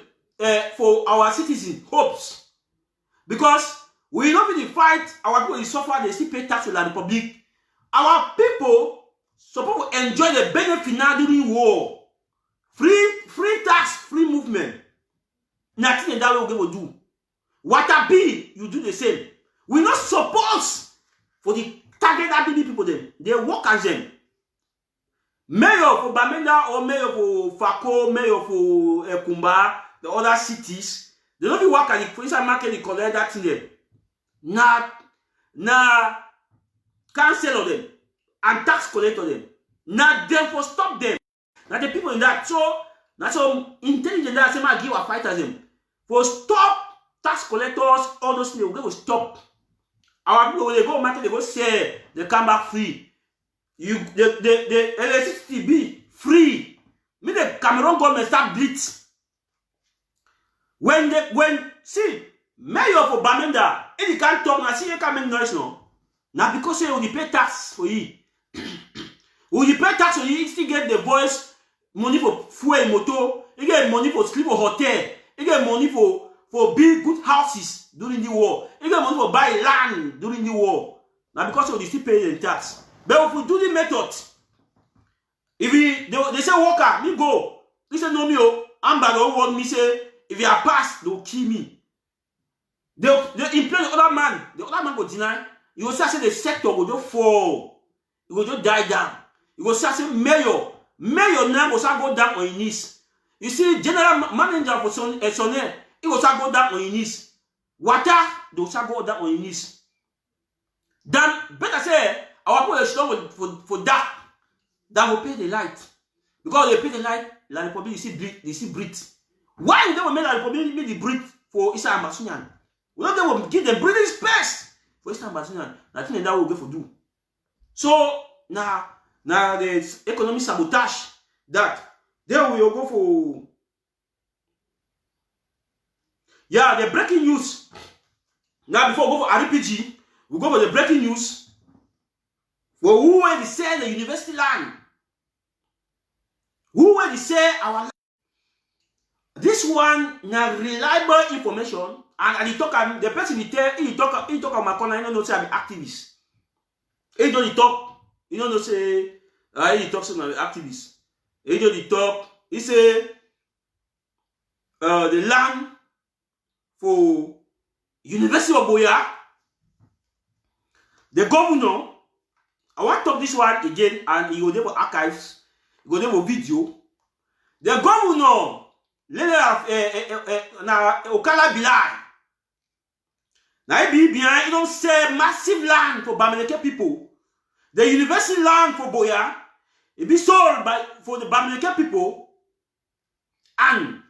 S1: for our citizens hopes. Because we don't really fight our people, they suffer, they still pay tax to the Republic. Our people supposed to enjoy the benefit now during war. Free tax, free movement. Nothing in that way we will do. Water be, you do the same. We not supposed for the target that people them. They work as them. Mayor for Bamenda or mayor for Fako, mayor for Kumba, the other cities, they don't be work at the inside market, they collect that thing there. Na cancel them and tax collector them. Now them for stop them. Now the people in that so intelligent that same give a fight as them. For stop tax collectors, all those things they will stop. Our people when they go market, they go sell, they come back free. The electricity be free. Me the Cameroon government start blitz. When see mayor for Bamenda, if you can't talk now, see you can't make noise no. Now because you pay tax for you. When you pay tax for you still get the voice money for fuel motor, you get money for sleep for hotel, you get money for build good houses during the war, you get money for buy land during the war. Now because you still pay the tax. But if we do the method, if they say worker, me go. They say no me oh, Amber don't want me say if you are passed, they'll kill me. They employ the other man go deny. You will say the sector will just fall. You will just die down. You will say mayor now will go down on his knees. You see, general manager for Sonnet, he will go down on his knees. Water, they will go down on his knees. Then better say our people is strong for that will pay the light. Because they pay the light, La Republic you see breathe. Why would they will make La Republic make the breathe for Eastern Ambassador? Why they will give them breathing space for Eastern Ambassador? I think that will go for do. So now the economic sabotage that they will go for. Yeah, the breaking news. Now before we go for RPG, we go for the breaking news. For who will say the university land? Who will say our land? This one na reliable information, and the person he talk on my corner, he don't know say I'm an activist. He don't talk, he don't know say he talks on an activist. He don't talk, he say the land for University of Buea, the governor. I want to talk this one again, and you go there for archives, you go there for video. The governor, Okala Bilal, now he behind, he don't say massive land for Bamileke people. The university land for Buea, it be sold for the Bamileke people. And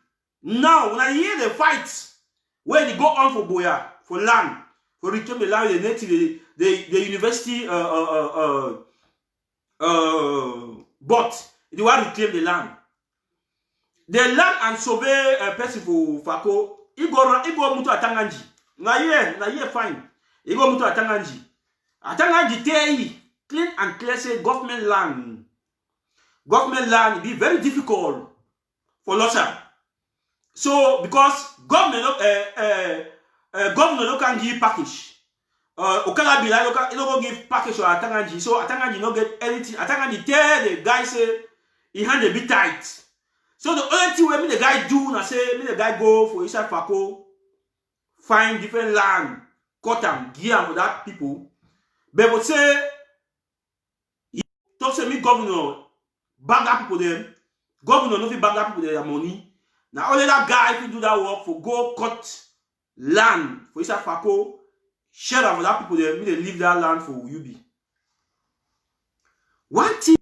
S1: now, when I hear the fights, where they go on for Buea, for land, for reclaim the land, the native, the university but they want to reclaim the land. The land and survey person for Fako, he go mutu atanganji. Na ye fine. He go mutu atanganji. Atanganji tell clean and clear say government land be very difficult for Losa. So because government governor no can give package. Okala Bila no go give package to Atanganji. So Atanganji no get anything. Atanganji tell the guy say he hand a bit tight. So the only thing where me the guy do na say me the guy go for inside Fako, find different land, cut them, give them for that people. But would say he talk say me governor bag up people them. Governor no fit bag up people their money. Now only that guy if do that work for go cut land for inside Fako, share them for that people them. Me they leave that land for UB. One thing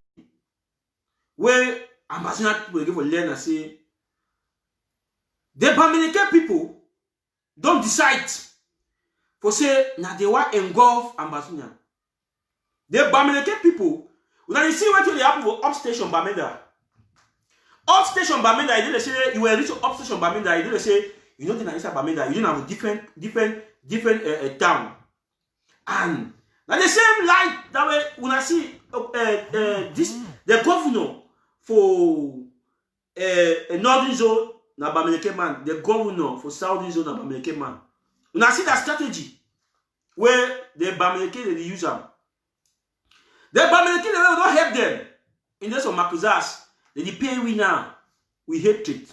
S1: where ambassador people give for learn and say the Bamileke people don't decide for say now they want engulf ambassador. The Bamileke people, when you see what they happen for upstation Bamenda. Upstation Bamenda, you didn't say you were reach upstation Bamenda, you didn't say you know the inside Bamenda, you didn't have a different town. And now the same light that way when I see this the governor for northern zone na Bamileke man, the governor for southern zone na Bamileke man. When I see that strategy where the Bamileke they use them. The Bamileke they don't help them. In this of Makuzas, they pay we now with hatred.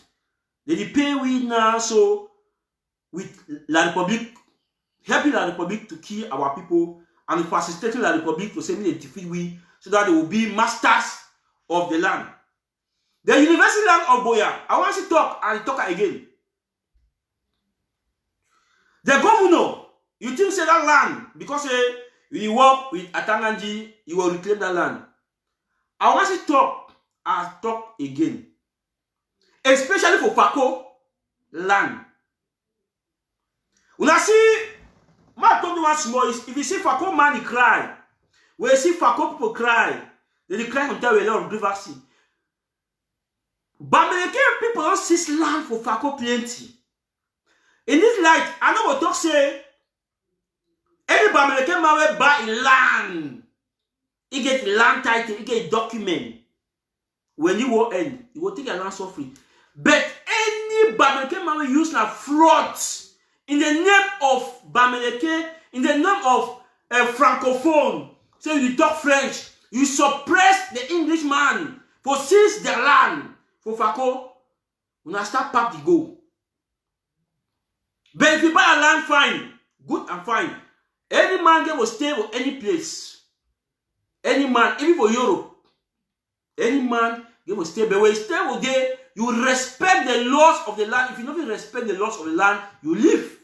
S1: They pay we now so with La Republic helping La Republic to kill our people and facilitating La Republic to say they defeat we so that they will be masters of the land. The university land of Boya, I want to talk and talk again. The governor, you think say that land because you work with Atanganji, you will reclaim that land. I want to talk and talk again. Especially for Fako land. When I see my talk one small is if you see Fako man he cry, when you see Fako people cry, they cry until a lot of privacy. Bamileke people don't see land for Fako plenty. In this light, I know what talk say. Any Bamileke man will buy land. He get land title, he get document. When you will end, you will take a land so free. But any Bamileke man will use na fraud in the name of Bamileke, in the name of francophone. So you talk French, you suppress the English man for seize the land for Fako. When I start pack the go. But if you buy a land, fine, good and fine. Any man will stay for any place. Any man, even for Europe, any man will stay. But when you stay with them, you respect the laws of the land. If you don't respect the laws of the land, you leave.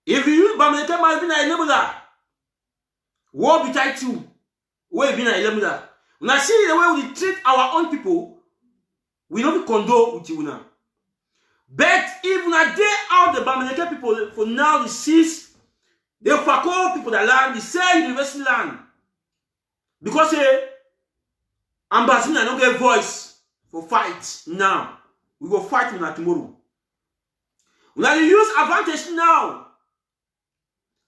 S1: If you use Bamileke man, you be na that. War be tied to. Where you be na that. When I see the way we treat our own people, we don't condone with you now. But if na day out the Bamileke people for now the seize, the Fako people that land, the same university land. Because ambassador don't get voice for fight now. We go fight tomorrow. Now you use advantage now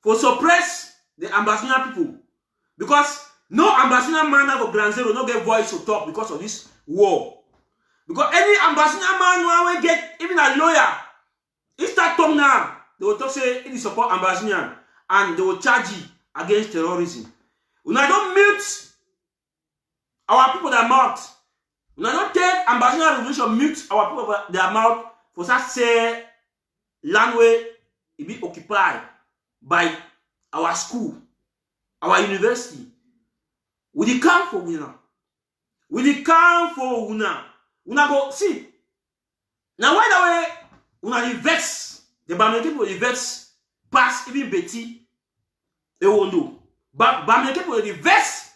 S1: for suppress the ambassador people. Because no ambassador man of Grand Zero no get voice to talk because of this war. Because any ambassador man will get even a lawyer. If start talk now, they will talk say it is support ambassador and they will charge you against terrorism. When I don't mute our people that mouth. When I don't take ambassador revolution mute our people that mouth for such say land where it be occupied by our school, our university. We dey come for una. We dey come for una. Una go see. Now why that way una dey vex? The Bamileke people dey vex pass even Betty. They won't do. But Bamileke people dey vex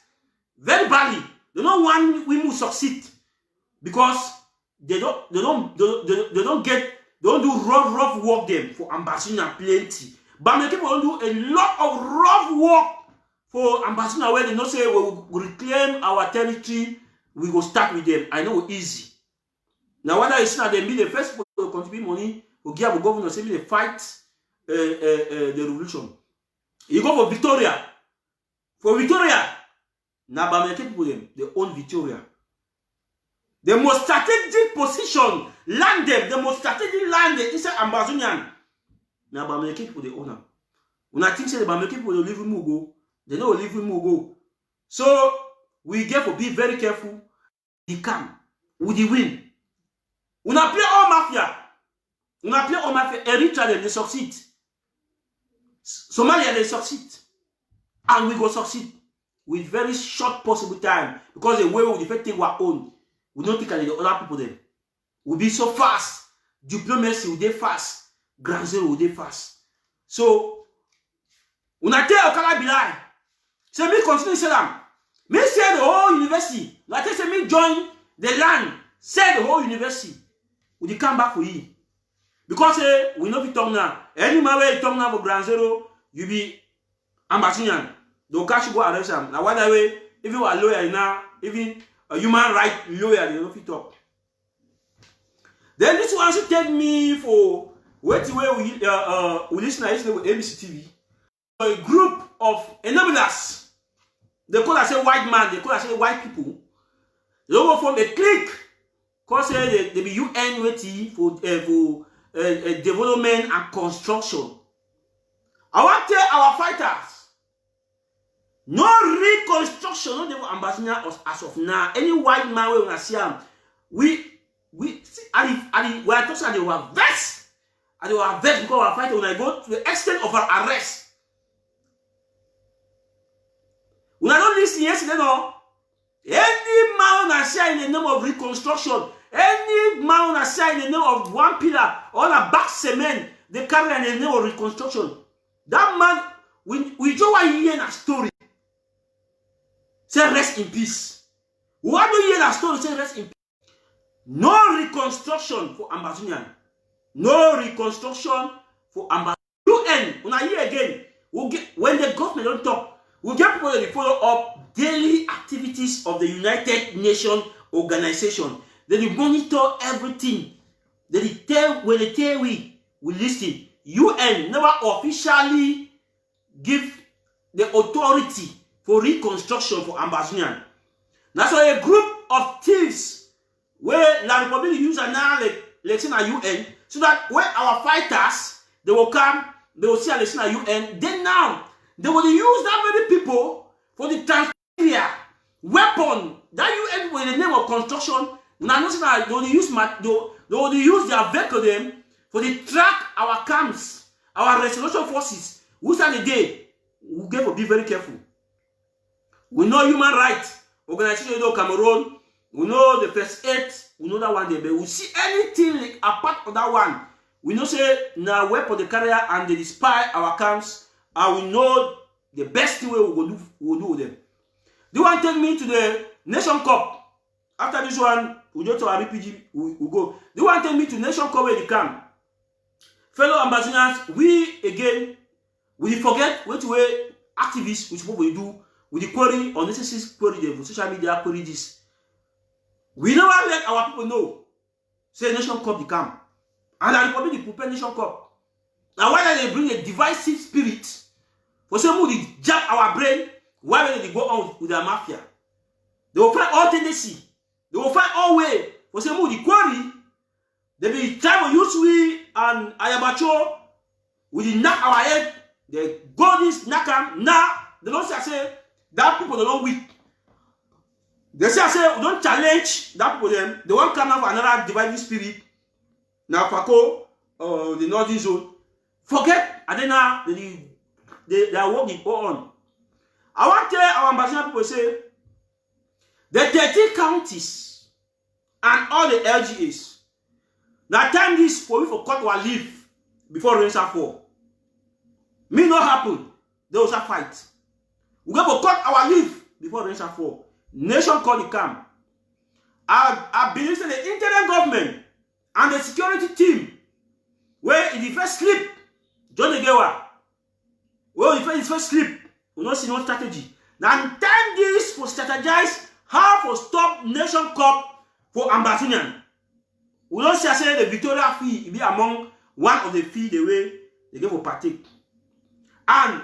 S1: very badly. They don't want we to succeed because they don't do rough work them for ambassador plenty. Bamileke people don't do a lot of rough work for ambassador where they not say we will reclaim our territory, we go start with them. I know easy. Now whether it's not they be the first people to contribute money, we give the governor say they fight the revolution. You go for Victoria. For Victoria, now Bamileke people them, they own Victoria. The most strategic position landed, the most strategic landed inside Ambazonian. Now Bamileke people they own them. When I think say the Bamileke people will leave him go, they don't leave him go. So we get to be very careful. He come with the win. When I play all mafia, Eritrea they succeed. Somalia they succeed. And we go succeed with very short possible time because the way we take our own, we don't think the other people then. We'll be so fast. Diplomacy will be fast. Ground zero will be fast. So when I tell Okala Bilai, say me continue say them. Me say the whole university. Like I say me join the land. Say the whole university. We come back for you. Because we know we talk now. Any way you talk now for ground zero, you be Ambazonian. They'll catch you go arrest them. Now what way, if you are a lawyer now, even a human right lawyer, they don't fit talk. Then this one should take me for wait where we listen to ABC TV. A group of enablers. They call us say white man, they call us say white people. They go from a clique. Cause they be UN waiting for development and construction. I want to tell our fighters. No reconstruction, no devil ambassador as of now. Any white man we wanna see him, we see, and we are talking they were vexed. And they were vexed because our fighter when I go to the extent of our arrest. When I don't listen yesterday, no. Any man wanna see in the name of reconstruction, any man wanna see in the name of one pillar or a back cement, they carry in the name of reconstruction. That man, we just want to hear a story. Say rest in peace. Why do you hear that story? Say rest in peace. No reconstruction for Ambazonian. No reconstruction for Ambazonian. UN, when I hear again, we'll get, when the government don't talk, we'll get people to follow up daily activities of the United Nations organization. They monitor everything. They tell when they tell we listen. UN never officially give the authority for reconstruction for Ambazonian. That's why a group of thieves where La Republic use now like UN so that when our fighters they will come, they will see a lesson at UN. Then now they will use that very people for the transfer weapon that UN in the name of construction. Now notice that they will use their vehicle them for the track our camps, our restoration forces. Who said the day? We get to be very careful. We know human rights organization, we know Cameroon, we know the first aid, we know that one day, but we see anything like apart of that one. We know say now weapon the carrier and they spy our camps, and we know the best way we will do with them. They want to take me to the Nation Cup. After this one, we go to our RPG, we go. They want to take me to Nation Cup where they come. Fellow ambassadors, we again, we forget what way activists, which what we do. With the query, unnecessary query, the social media query this. We never let our people know. Say Nation Cup they come. And the Republic they prepare Nation Cup. Now why they bring a divisive spirit? For some they jab our brain, why will they go on with their mafia? They will find all tendency. They will find all way. For some the query, they be trying to use we and Ayabacho. We knock our head. They go this knock them. Now they don't say that people they don't weak. They say we don't challenge that people them. They won't come out for another divine spirit. Now Fako the northern zone. Forget and then now they are working on. I want to tell our ambassador people say the 13 counties and all the LGAs. Now time this for we for cut our leave before rain shall fall. Me not happen. They also fight. We go to cut our leave before rain shall fall. Nation call the camp. I believe in the interim government and the security team where in the first sleep, John Egewa, where in the first sleep, we don't see no strategy. Now time this for strategize how to stop Nation Cup for Ambazonian. We don't say the Victoria fee be among one of the fee the way they go for partake. And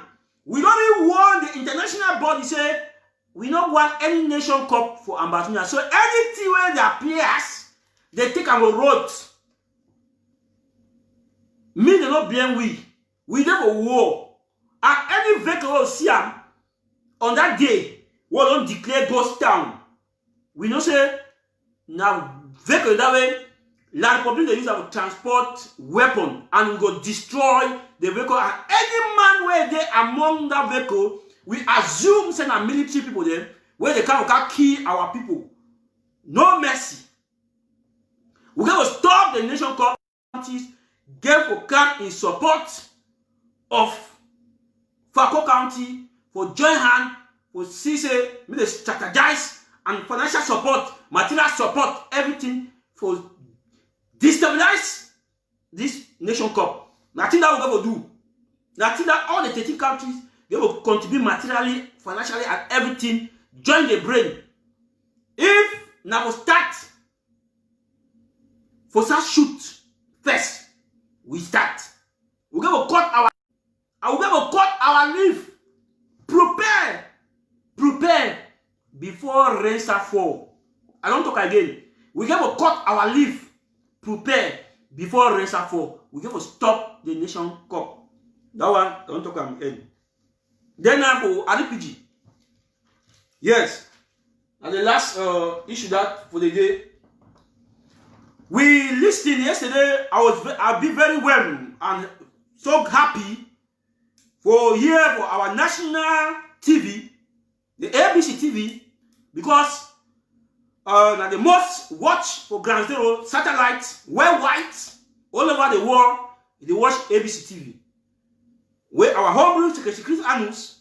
S1: We don't even want the international body say we don't want any nation cup for Ambazonian. So anything where they appears, they take our road. Me, they not blame we. We never war. And any vehicle will see them on that day, we don't declare ghost town. We don't say, now, vehicle that way, La Republic they use to transport weapon and we go destroy the vehicle. And any man where they among that vehicle, we assume send a military people there where they can kill our people. No mercy. We're going to stop the nation countries, get for come in support of Fako County, for join hand, for CC, they strategize and financial support, material support, everything for destabilize this nation cup. Nothing that we're going to do. Nothing that all the 13 countries they will contribute materially, financially, and everything. Join the brain. If now we start for such shoot first, we start. We're going to cut our leaf. Prepare before rain start fall. I don't talk again. We're going to cut our leaf. Prepare before rain start fall. We're going to stop the nation cup. That one, don't talk again. Then now for RPG. Yes. And the last issue that for the day. We listened yesterday. I'll be very well and so happy for here for our national TV, the ABC TV, because now the most watch for Ground Zero satellites worldwide all over the world. They watch ABC TV. Where our home secretary Chris Anus,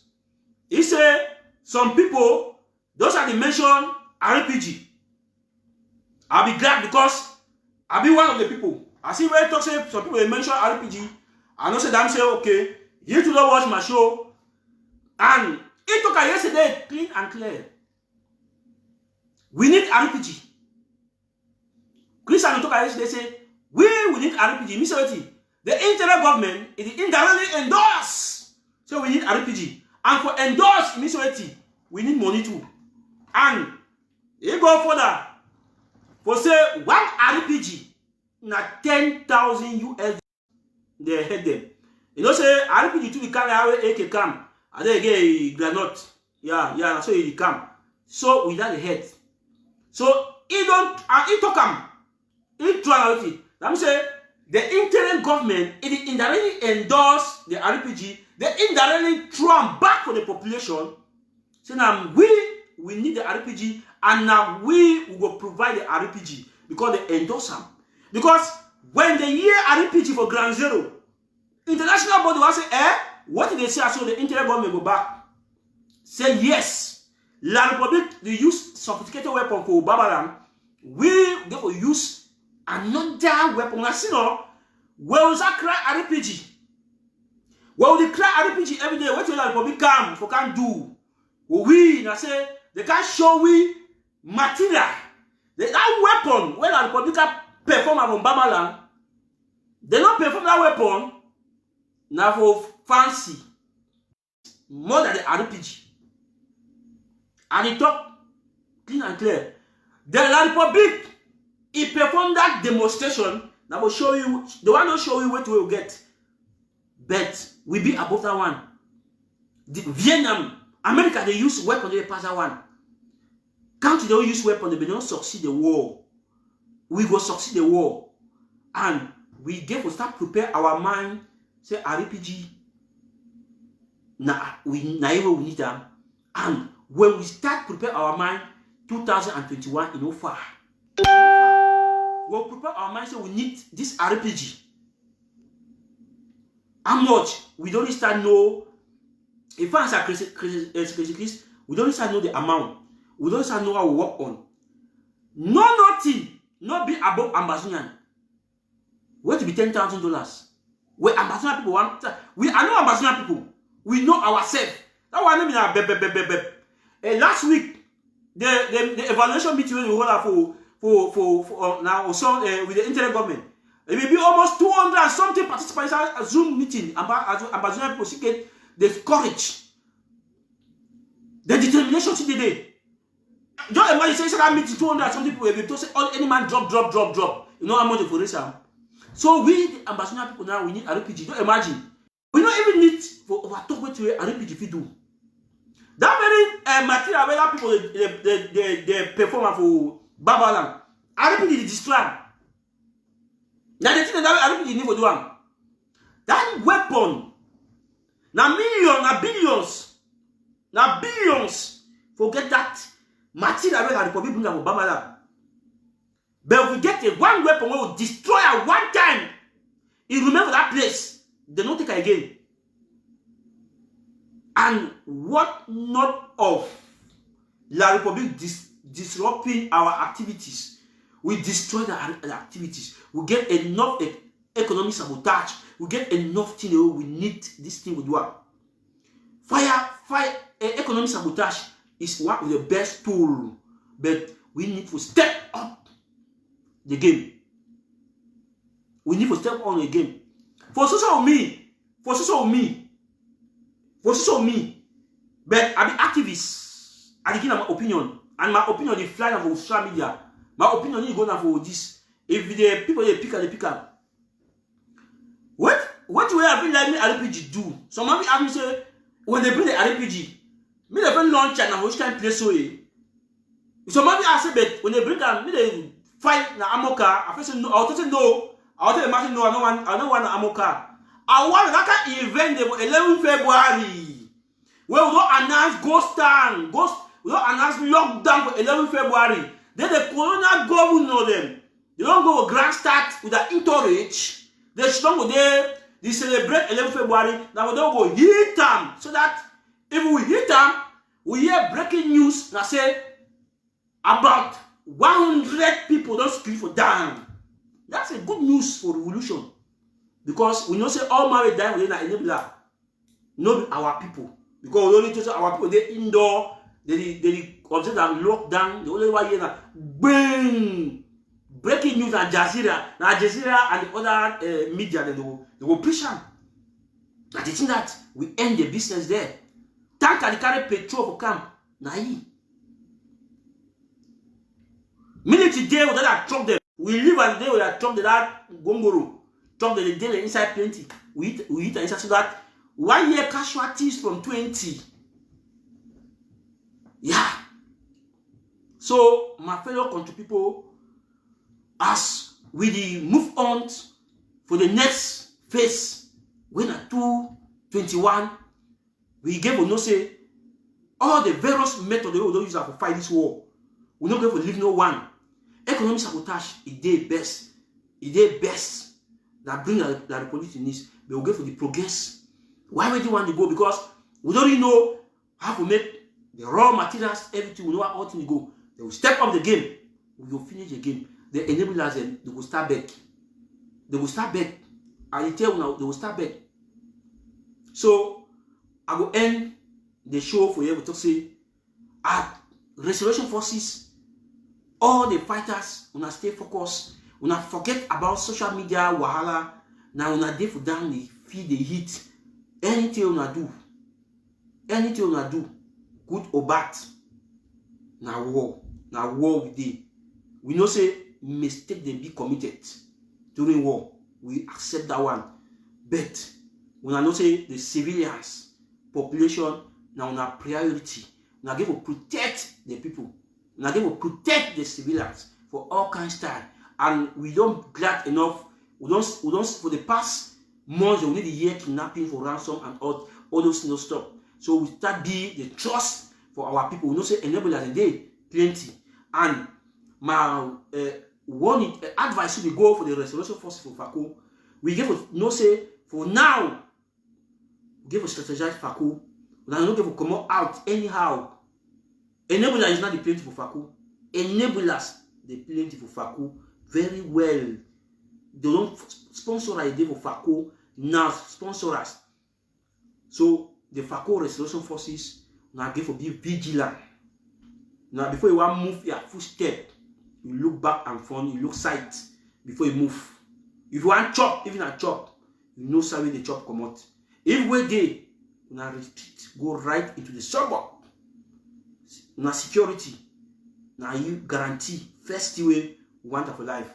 S1: he said some people, those are the mentioned RPG. I'll be glad because I'll be one of the people. I see where talk say some people they mention RPG. I know say them say okay, you to don't watch my show. And it took yesterday clean and clear. We need RPG. Chris Anus took yesterday say we need RPG. Mister the internal government is indirectly endorse. So we need RPG. And for endorse immediately, we need money too. And you go further. For say one RPG na 10,000 US they head them. You know say RPG to the carry away AK cam. And then get granite. Yeah, so he come. So without the head. So he don't he talk him. He try with it. Let me say the interim government, it indirectly endorse the RPG. They indirectly throw them back for the population. So now we need the RPG, and now we will provide the RPG because they endorse them. Because when they hear RPG for Ground Zero, international body will say, what did they say? So the interim government go back. Say yes. La Republic, they use sophisticated weapon for Babaland. We will use another weapon. I see no. Where was that cry RPG? Well, they cry RPG every day. What will the Republic come for can do? Well, we say they can show we material. That weapon when the Republic perform from Babaland, they don't perform that weapon now for fancy more than the RPG. And he talk clean and clear. The Republic, he performed that demonstration. Now will show you, the one will show you what we will get. But we be above that one. Vietnam, America, they use weapons, they pass that one. Country, they don't use weapons, they don't succeed the war. We go succeed the war. And we get to start prepare our mind, say RPG. Now we need them. And when we start prepare our mind, 2021, you know, far. We'll prepare our mind, so we need this RPG. How much? We don't start know. If I answer Chris, we don't start know the amount. We don't start know how we work on. Nothing. Not be above Ambazonian. Where to be $10,000? Where Ambazonian people want. I know Ambazonian people. We know ourselves. That one name is last week, the evaluation meeting we hold for now also with the interim government. It will be almost 200 and something participants at Zoom meeting about Ambazonian people seeking the courage, the determination to the day. Just imagine say that meeting 200 some people will be to say any man drop. You know how much for this. So we the ambassador people now we need RPG. Don't imagine. We don't even need for overtalk with RPG if we do. That very material where people they perform for Babalang. RPG destroy. Now the thing that RPG need for do one. That weapon. Now millions, now billions. Forget that. Material where the public bring for Babalang. But if we get one weapon we will destroy at one time, it remember that place. They don't take it again. And what not of La Republic disrupting our activities? We destroy the activities. We get enough economic sabotage. We get enough thing we need this thing we do. Fire, economic sabotage is one of the best tools, but we need to step up the game. We need to step on the game. For social me, but I be activist. I give my opinion, and my opinion is flying for social media. My opinion is going for this. If the people they pick up. What way I feel like me RPG do? Some of me say when they bring the RPG, me they bring launch and which kind place so some of me I say but when they bring them, me they fight na Amoka. I say no. I say no. I tell the no. I don't want Amoka. I want that event 11 February. Where we don't announce ghost town. We don't announce lockdown for 11 February. Then the colonial government know them. They don't go with grand start with the entourage. They should go there. They celebrate 11 February. Now we don't go hit them. So that if we hit them, we hear breaking news that say about 100 people don't sleep for down. That's a good news for revolution. Because we know say all married die within an enabler. Not our people. Because we only tell our people they indoor, they observe and lock down. The only way here bang breaking news and Jazeera. Now Jazeera and the other media they will push them. And they think that we end the business there. Tank and carry petrol for camp. Nahi. Military day without that truck them. We live and day without truck that gongoro. Truck the day inside plenty. We eat inside so that 1 year casualties from 20. Yeah. So my fellow country people, as we move on for the next phase, when at 2021, we gave no say all the various methods they will use to fight this war. We're not going to leave no one. Economic sabotage is the best. It's the best that bring the Republic to this. They will go for the progress. Why would you want to go? Because we don't really know how to make the raw materials, everything. We know how to go. They will step up the game. We will finish the game. They enable us and they will start back. They will start back. I tell you now, they will start back. So I will end the show for you to say at Restoration Forces, all the fighters wanna stay focused, wanna forget about social media, wahala. Now wanna dey for down the feed the heat. Anything wanna do, good or bad. Now war we dey. We know say mistake they be committed during war. We accept that one. But when I know say the civilians population now na priority. Now give to protect the people. Now give to protect the civilians for all kinds of time. And we don't glad enough. We don't for the past months we need to hear kidnapping for ransom and all those no stop. So we start be the trust for our people. We know say enable as a day plenty. And my one advice we go for the Restoration Forces for FACO. We give to no say for now. We give a strategize FACO. We are not going to come out anyhow. Enablers is not the plenty for FACO. Enablers the plenty for FACO very well. They don't sponsor idea for FACO now sponsor us. So the FACO Restoration Forces now give for be vigilant. Now before you want to move your footstep, you look back and front, you look side before you move. If you want chop, even a chop, you know sorry the chop come out. If we dey una retreat, go right into the suburb. Una security, now you guarantee first way we want for life.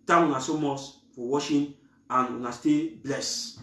S1: Thank una so much for watching, and una stay blessed.